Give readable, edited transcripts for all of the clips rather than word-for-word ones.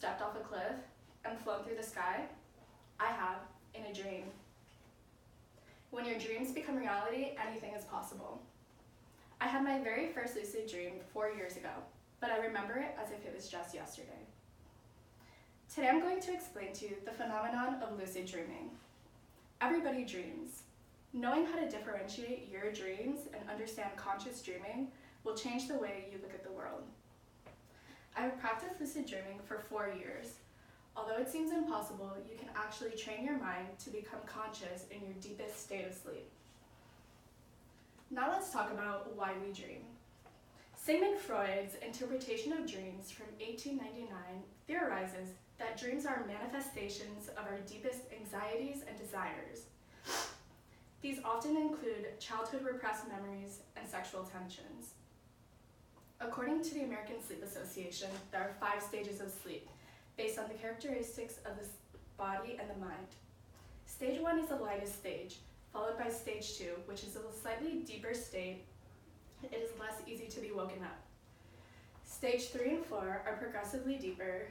stepped off a cliff and flown through the sky? I have, in a dream. When your dreams become reality, anything is possible. I had my very first lucid dream 4 years ago, but I remember it as if it was just yesterday. Today I'm going to explain to you the phenomenon of lucid dreaming. Everybody dreams. Knowing how to differentiate your dreams and understand conscious dreaming will change the way you look at the world. I have practiced lucid dreaming for 4 years. Although it seems impossible, you can actually train your mind to become conscious in your deepest state of sleep. Now let's talk about why we dream. Sigmund Freud's interpretation of dreams from 1899 theorizes that dreams are manifestations of our deepest anxieties and desires. These often include childhood repressed memories and sexual tensions. According to the American Sleep Association, there are 5 stages of sleep, based on the characteristics of the body and the mind. Stage 1 is the lightest stage, followed by stage 2, which is a slightly deeper state. It is less easy to be woken up. Stage 3 and 4 are progressively deeper,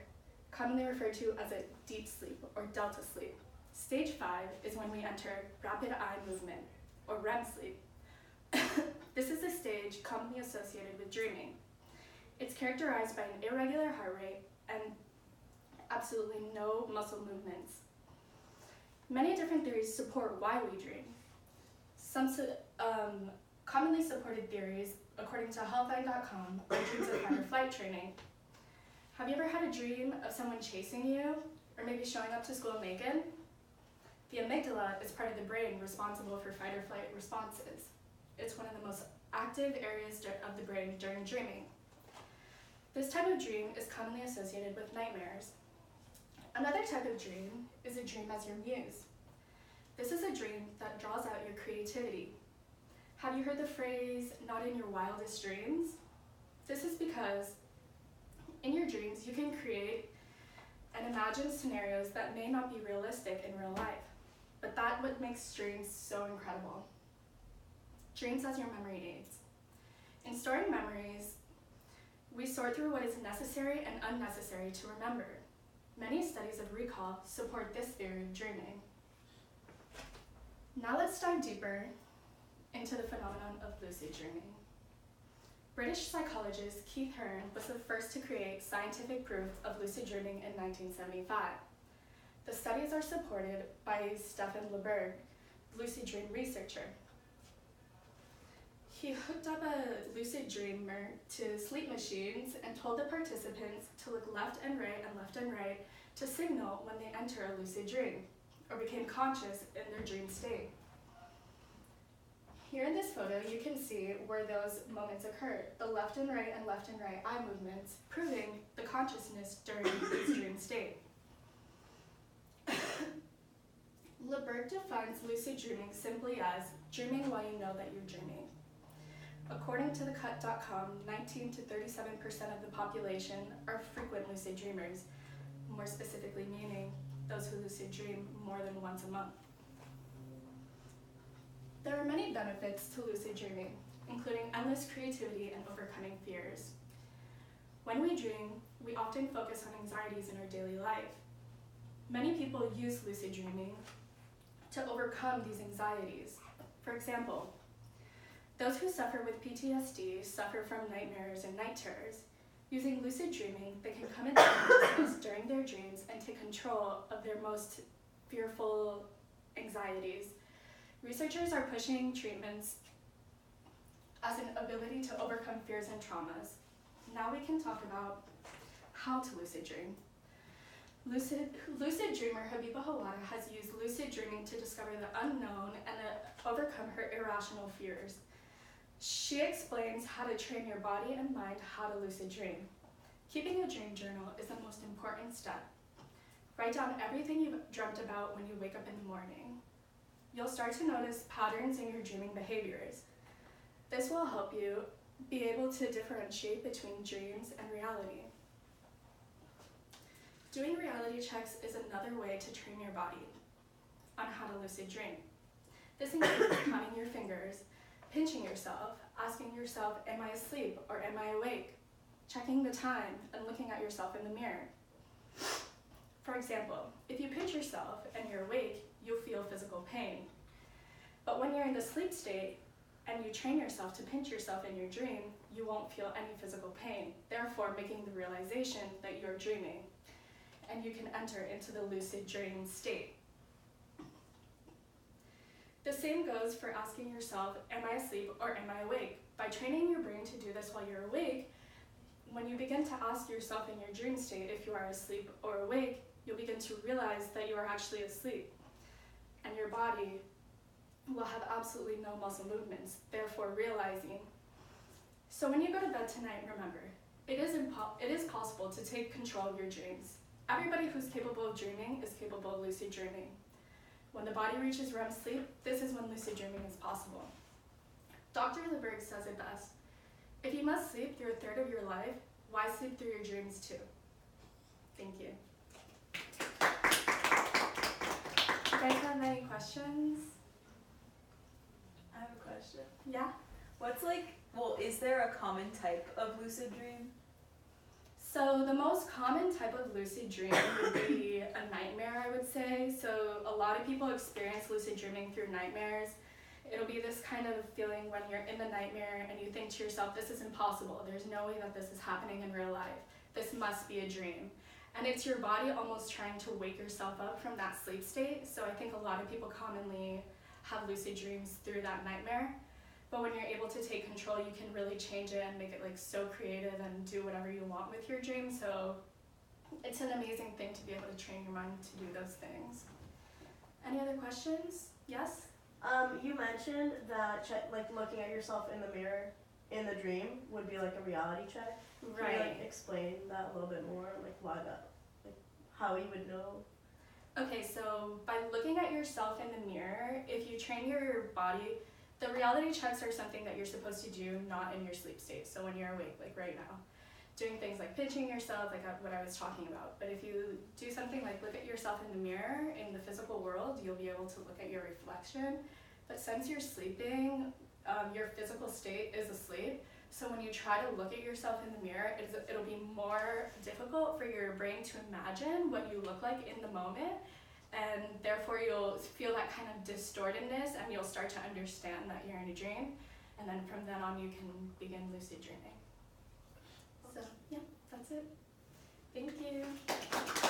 commonly referred to as a deep sleep or delta sleep. Stage 5 is when we enter rapid eye movement, or REM sleep. This is a stage commonly associated with dreaming. It's characterized by an irregular heart rate and absolutely no muscle movements. Many different theories support why we dream. Some commonly supported theories, according to healthline.com, are dreams of fight or flight training. Have you ever had a dream of someone chasing you, or maybe showing up to school naked? The amygdala is part of the brain responsible for fight or flight responses. It's one of the most active areas of the brain during dreaming. This type of dream is commonly associated with nightmares. Another type of dream is a dream as your muse. This is a dream that draws out your creativity. Have you heard the phrase, not in your wildest dreams? This is because in your dreams you can create and imagine scenarios that may not be realistic in real life, but that's what makes dreams so incredible. Dreams as your memory aids. In storing memories, we sort through what is necessary and unnecessary to remember. Many studies of recall support this theory of dreaming. Now let's dive deeper into the phenomenon of lucid dreaming. British psychologist Keith Hearn was the first to create scientific proof of lucid dreaming in 1975. The studies are supported by Stefan Leberg, lucid dream researcher. He hooked up a lucid dreamer to sleep machines and told the participants to look left and right to signal when they enter a lucid dream or became conscious in their dream state. Here in this photo, you can see where those moments occurred, the left and right eye movements, proving the consciousness during this dream state. Leberg defines lucid dreaming simply as dreaming while you know that you're dreaming. According to thecut.com, 19 to 37% of the population are frequent lucid dreamers, more specifically meaning those who lucid dream more than once a month. There are many benefits to lucid dreaming, including endless creativity and overcoming fears. When we dream, we often focus on anxieties in our daily life. Many people use lucid dreaming to overcome these anxieties. For example, those who suffer with PTSD suffer from nightmares and night terrors. Using lucid dreaming, they can come into consciousness during their dreams and take control of their most fearful anxieties. Researchers are pushing treatments as an ability to overcome fears and traumas. Now we can talk about how to lucid dream. Lucid dreamer Habiba Hawada has used lucid dreaming to discover the unknown and overcome her irrational fears. She explains how to train your body and mind how to lucid dream. Keeping a dream journal is the most important step. Write down everything you've dreamt about when you wake up in the morning. You'll start to notice patterns in your dreaming behaviors. This will help you be able to differentiate between dreams and reality. Doing reality checks is another way to train your body on how to lucid dream. This includes counting your fingers, pinching yourself, asking yourself, am I asleep or am I awake? Checking the time and looking at yourself in the mirror. For example, if you pinch yourself and you're awake, you'll feel physical pain. But when you're in the sleep state and you train yourself to pinch yourself in your dream, you won't feel any physical pain, therefore making the realization that you're dreaming. And you can enter into the lucid dream state. The same goes for asking yourself, am I asleep or am I awake? By training your brain to do this while you're awake, when you begin to ask yourself in your dream state if you are asleep or awake, you'll begin to realize that you are actually asleep. And your body will have absolutely no muscle movements, therefore realizing. So when you go to bed tonight, remember, it is possible to take control of your dreams. Everybody who's capable of dreaming is capable of lucid dreaming. When the body reaches REM sleep, this is when lucid dreaming is possible. Dr. LeBerg says it best. If you must sleep through a third of your life, why sleep through your dreams too? Thank you. You guys have any questions? I have a question. Yeah? Is there a common type of lucid dream? So the most common type of lucid dream would be a nightmare, I would say. So a lot of people experience lucid dreaming through nightmares. It'll be this kind of feeling when you're in the nightmare and you think to yourself, this is impossible. There's no way that this is happening in real life. This must be a dream. And it's your body almost trying to wake yourself up from that sleep state. So I think a lot of people commonly have lucid dreams through that nightmare. But when you're able to take control, you can really change it and make it like so creative and do whatever you want with your dream. So it's an amazing thing to be able to train your mind to do those things. Any other questions? Yes? You mentioned that looking at yourself in the mirror in the dream would be like a reality check. Right. Can you explain that a little bit more? Why that? How you would know? Okay, so by looking at yourself in the mirror, if you train your body, the reality checks are something that you're supposed to do not in your sleep state. So when you're awake, like right now, doing things like pinching yourself, like what I was talking about. But if you do something like look at yourself in the mirror in the physical world, you'll be able to look at your reflection. But since you're sleeping, your physical state is asleep. So when you try to look at yourself in the mirror, it'll be more difficult for your brain to imagine what you look like in the moment. And therefore you'll feel that kind of distortedness and you'll start to understand that you're in a dream. And then from then on you can begin lucid dreaming. So yeah, that's it. Thank you.